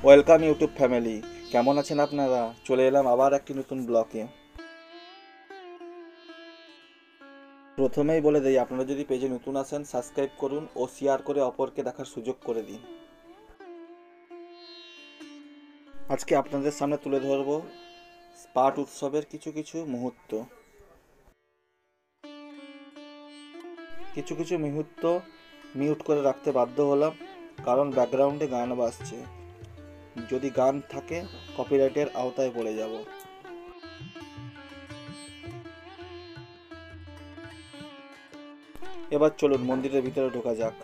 Welcome YouTube family. কেমন আছেন আপনারা? চলে এলাম আবার একটি নতুন ব্লগে। প্রথমেই বলে দেই, আপনারা যদি পেজে নতুন আসেন সাবস্ক্রাইব করুন ও শেয়ার করে অপরকে দেখার সুযোগ করে দিন। আজকে আপনাদের সামনে তুলে ধরব পাট উৎসবের কিছু কিছু মুহূর্ত। কিছু কিছু মুহূর্ত মিউট করে রাখতে বাধ্য হলাম, কারণ ব্যাকগ্রাউন্ডে গান বাজছে। যদি গান থাকে কপিরাইটের আওতায় পড়ে যাব। এবার চলুন মন্দিরের ভিতরে ঢোকা যাক।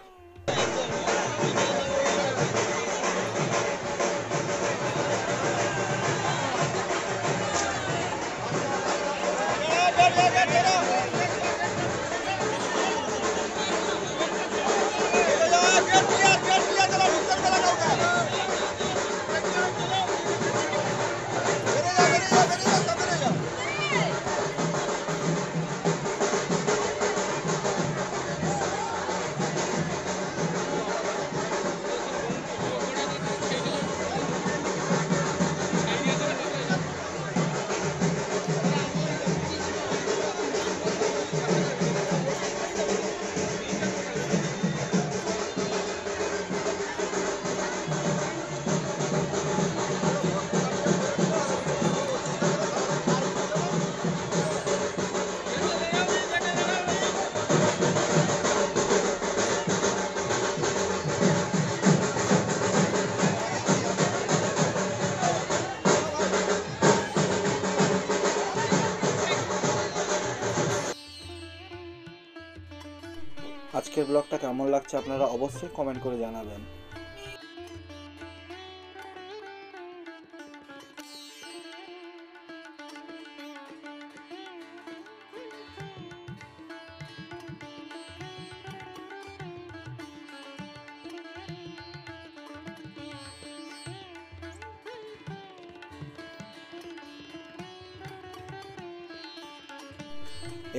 আজকের ব্লগটা কেমন লাগছে আপনারা অবশ্যই কমেন্ট করে জানাবেন।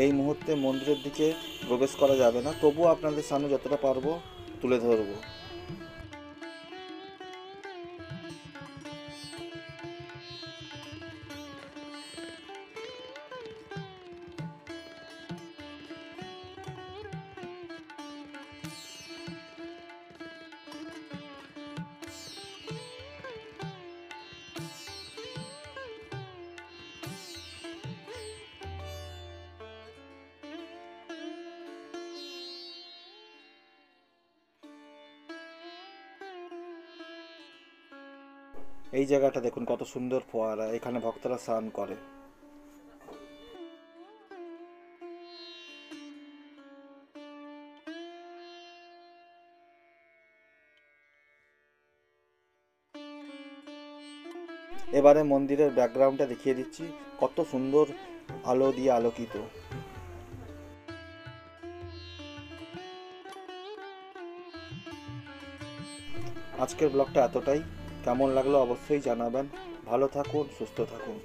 এই মুহূর্তে মন্দিরের দিকে প্রবেশ করা যাবে না, তবুও আপনাদের সামনে যতটা পারবো তুলে ধরবো। এই জায়গাটা দেখুন কত সুন্দর ফোয়ারা, এখানে ভক্তরা স্নান করে। এবারে মন্দিরের ব্যাকগ্রাউন্ডটা দেখিয়ে দিচ্ছি, কত সুন্দর আলো দিয়ে আলোকিত। আজকের ব্লগটা এতটাই। কেমন লাগলো অবশ্যই জানাবেন। ভালো থাকুন, সুস্থ থাকুন।